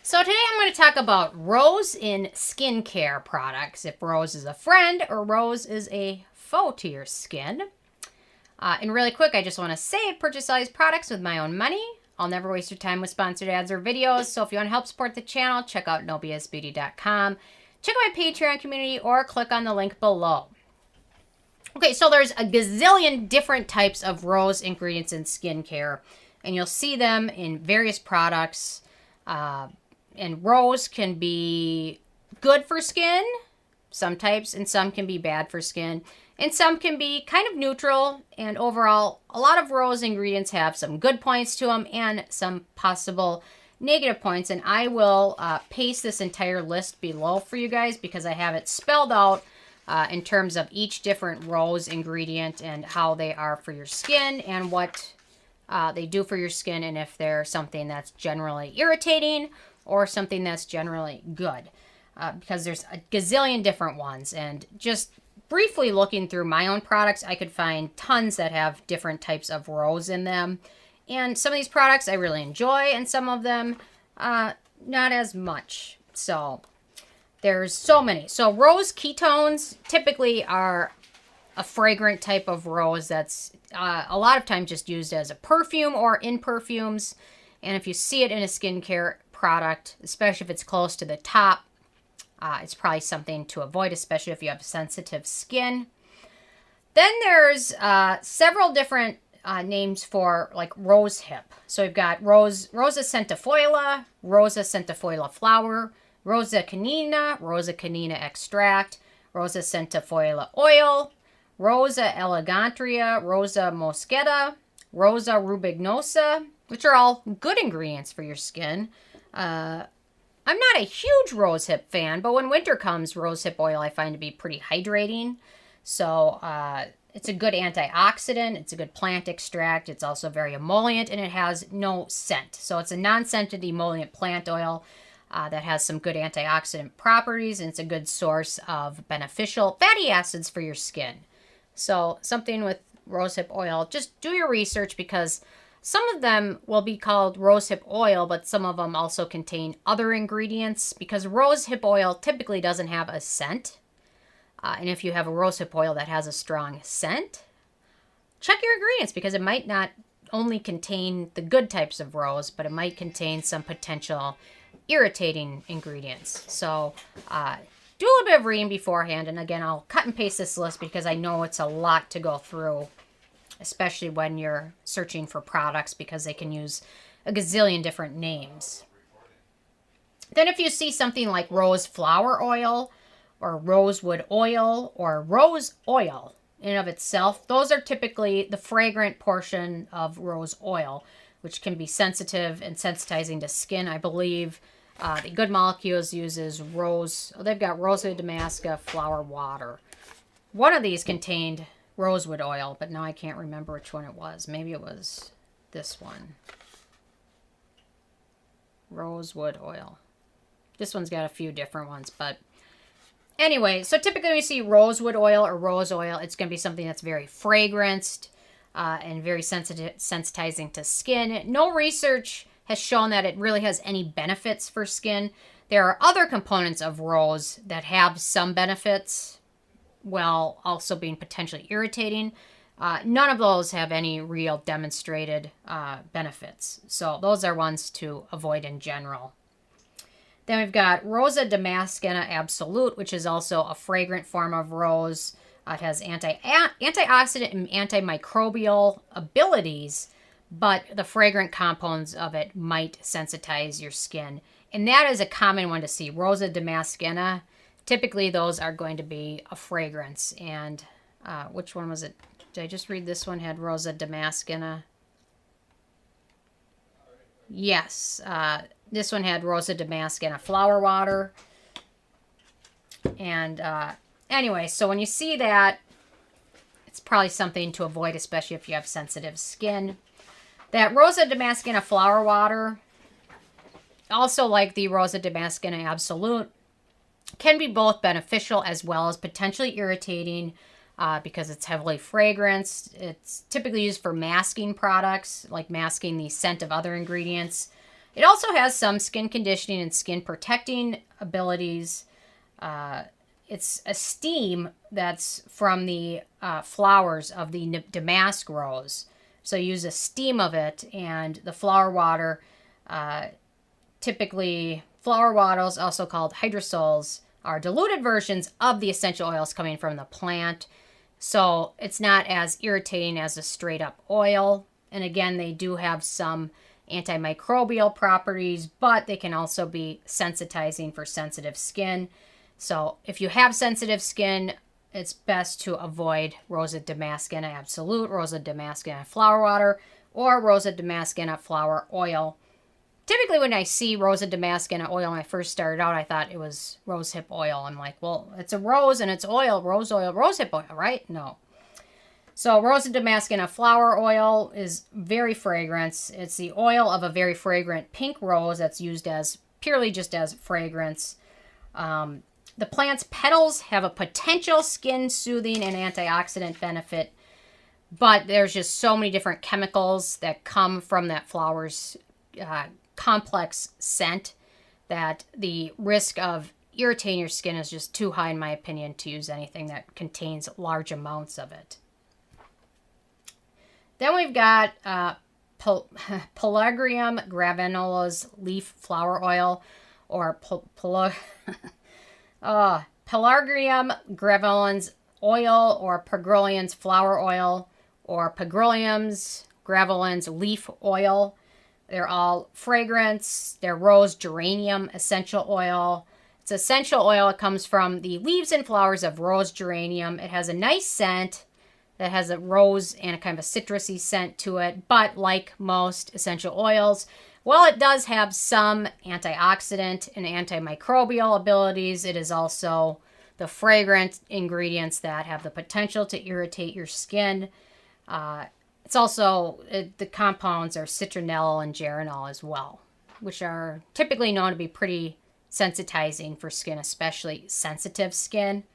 So today I'm going to talk about rose in skincare products. If rose is a friend or rose is a foe to your skin. And really quick, I just want to say I purchase all these products with my own money. I'll never waste your time with sponsored ads or videos. So if you want to help support the channel, check out nobsbeauty.com. Check out my Patreon community or click on the link below. Okay, so there's a gazillion different types of rose ingredients in skincare. And you'll see them in various products. And rose can be good for skin, some types, and some can be bad for skin. And some can be kind of neutral. And overall, a lot of rose ingredients have some good points to them and some possible negative points. And I will paste this entire list below for you guys because I have it spelled out in terms of each different rose ingredient and how they are for your skin and what they do for your skin, and if they're something that's generally irritating or something that's generally good, because there's a gazillion different ones. And just briefly looking through my own products, I could find tons that have different types of rose in them. And some of these products I really enjoy, and some of them not as much. So there's so many. So rose ketones typically are a fragrant type of rose that's a lot of times just used as a perfume or in perfumes. And if you see it in a skincare product, especially if it's close to the top, it's probably something to avoid, especially if you have sensitive skin. Then there's several different names for like rosehip. So we've got Rosa Centifolia, Rosa Centifolia Flower, Rosa Canina Extract, Rosa Centifolia Oil, Rosa eglanteria, Rosa mosqueta, Rosa rubiginosa, which are all good ingredients for your skin. I'm not a huge rosehip fan, but when winter comes, rosehip oil I find to be pretty hydrating. So it's a good antioxidant. It's a good plant extract. It's also very emollient, and it has no scent. So it's a non-scented emollient plant oil that has some good antioxidant properties, and it's a good source of beneficial fatty acids for your skin. So something with rosehip oil, just do your research, because some of them will be called rosehip oil, but some of them also contain other ingredients, because rosehip oil typically doesn't have a scent. And if you have a rosehip oil that has a strong scent, check your ingredients, because it might not only contain the good types of rose, but it might contain some potential irritating ingredients. So do a little bit of reading beforehand. And again, I'll cut and paste this list because I know it's a lot to go through, especially when you're searching for products, because they can use a gazillion different names. Then if you see something like rose flower oil or rosewood oil or rose oil in and of itself, those are typically the fragrant portion of rose oil, which can be sensitive and sensitizing to skin. I believe the Good Molecules uses they've got Rosa Damascena Flower Water. One of these contained rosewood oil, but now I can't remember which one it was. Maybe it was this one. Rosewood oil. This one's got a few different ones, but anyway, so typically when you see rosewood oil or rose oil, it's going to be something that's very fragranced and very sensitizing to skin. No research has shown that it really has any benefits for skin. There are other components of rose that have some benefits, while also being potentially irritating. None of those have any real demonstrated benefits. So those are ones to avoid in general. Then we've got Rosa Damascena Absolute, which is also a fragrant form of rose. It has antioxidant and antimicrobial abilities, but the fragrant compounds of it might sensitize your skin. And that is a common one to see. Rosa Damascena, typically those are going to be a fragrance. And which one was it? Did I just read this one had Rosa Damascena? Yes. This one had Rosa Damascena Flower Water. And anyway, so when you see that, it's probably something to avoid, especially if you have sensitive skin. That Rosa Damascena Flower Water, also like the Rosa Damascena Absolute, can be both beneficial as well as potentially irritating because it's heavily fragranced. It's typically used for masking products, like masking the scent of other ingredients. It also has some skin conditioning and skin protecting abilities. It's a steam that's from the flowers of the Damask Rose. So you use a steam of it, and the flower water, typically flower waters, also called hydrosols, are diluted versions of the essential oils coming from the plant. So it's not as irritating as a straight up oil. And again, they do have some antimicrobial properties, but they can also be sensitizing for sensitive skin. So if you have sensitive skin, it's best to avoid Rosa Damascena Absolute, Rosa Damascena Flower Water, or Rosa Damascena Flower Oil. Typically when I see Rosa Damascena Oil when I first started out, I thought it was rosehip oil. I'm like, well, it's a rose and it's oil, rosehip oil, right? No. So Rosa Damascena Flower Oil is very fragrant. It's the oil of a very fragrant pink rose that's used as purely just as fragrance. The plant's petals have a potential skin soothing and antioxidant benefit, but there's just so many different chemicals that come from that flower's complex scent that the risk of irritating your skin is just too high, in my opinion, to use anything that contains large amounts of it. Then we've got Pelargonium graveolens leaf flower oil, or Pelargonium graveolens oil, or Pelargonium flower oil, or Pelargonium graveolens leaf oil. They're all fragrance. They're rose geranium essential oil. It's essential oil. It comes from the leaves and flowers of rose geranium. It has a nice scent that has a rose and a kind of a citrusy scent to it. But like most essential oils, while it does have some antioxidant and antimicrobial abilities, it is also the fragrant ingredients that have the potential to irritate your skin. It's also, the compounds are citronelle and geraniol as well, which are typically known to be pretty sensitizing for skin, especially sensitive skin.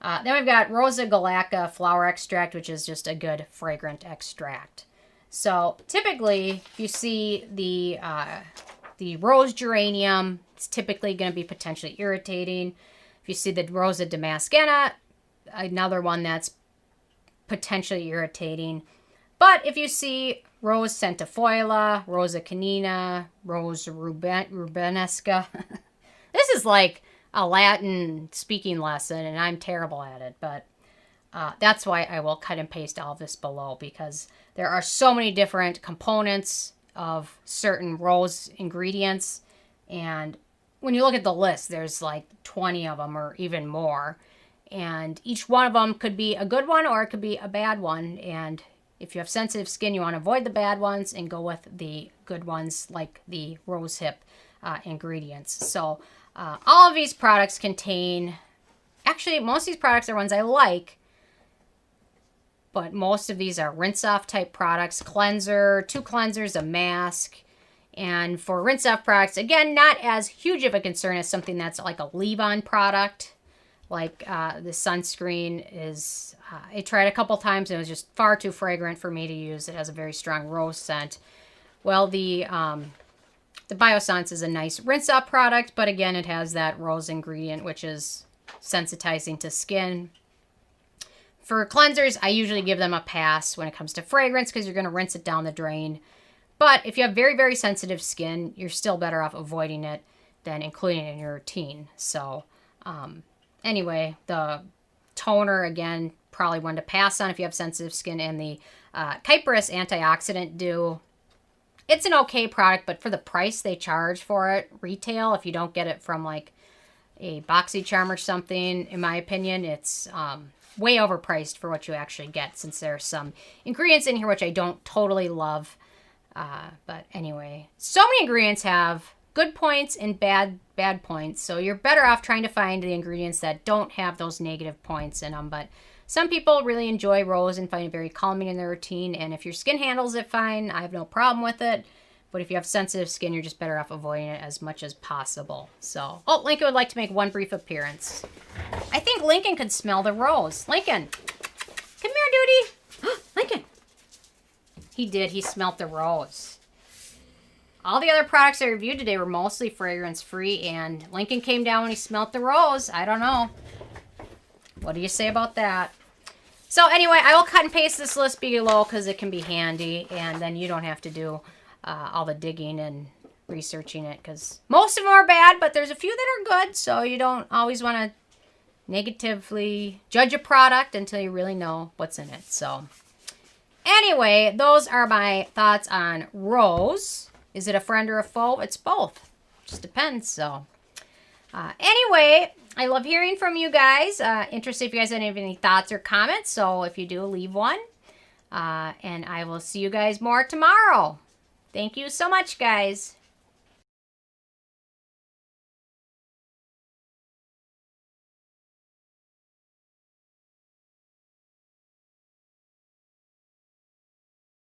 Then we've got Rosa Damascena Flower Extract, which is just a good fragrant extract. So typically, if you see the rose geranium, it's typically going to be potentially irritating. If you see the Rosa Damascena, another one that's potentially irritating. But if you see Rose Centifolia, Rosa Canina, Rosa rubenesca, this is like a Latin speaking lesson, and I'm terrible at it, but that's why I will cut and paste all of this below, because there are so many different components of certain rose ingredients, and when you look at the list, there's like 20 of them or even more, and each one of them could be a good one or it could be a bad one, and if you have sensitive skin, you want to avoid the bad ones and go with the good ones like the rosehip ingredients. So all of these products contain, actually most of these products are ones I like, but most of these are rinse-off type products, cleanser, 2 cleansers, a mask. And for rinse-off products, again, not as huge of a concern as something that's like a leave-on product. Like the sunscreen is, I tried a couple times and it was just far too fragrant for me to use. It has a very strong rose scent. Well, the Biossance is a nice rinse-off product, but again, it has that rose ingredient, which is sensitizing to skin. For cleansers, I usually give them a pass when it comes to fragrance because you're going to rinse it down the drain. But if you have very, very sensitive skin, you're still better off avoiding it than including it in your routine. So, anyway, the toner, again, probably one to pass on if you have sensitive skin, and the Kypris antioxidant dew. It's an okay product, but for the price they charge for it, retail, if you don't get it from like a BoxyCharm or something, in my opinion, it's way overpriced for what you actually get, since there are some ingredients in here which I don't totally love. But anyway, so many ingredients have good points and bad points, so you're better off trying to find the ingredients that don't have those negative points in them. But some people really enjoy rose and find it very calming in their routine, and if your skin handles it fine, I have no problem with it. But if you have sensitive skin, you're just better off avoiding it as much as possible. So, oh, Lincoln would like to make one brief appearance. I think Lincoln could smell the rose. Lincoln, come here, duty. Lincoln. He did. He smelt the rose. All the other products I reviewed today were mostly fragrance-free, and Lincoln came down when he smelt the rose. I don't know. What do you say about that? So anyway, I will cut and paste this list below because it can be handy, and then you don't have to do all the digging and researching it, because most of them are bad, but there's a few that are good, so you don't always want to negatively judge a product until you really know what's in it. So anyway, those are my thoughts on rose. Is it a friend or a foe? It's both. Just depends. So anyway, I love hearing from you guys. Interested if you guys have any thoughts or comments. So if you do, leave one. And I will see you guys more tomorrow. Thank you so much, guys.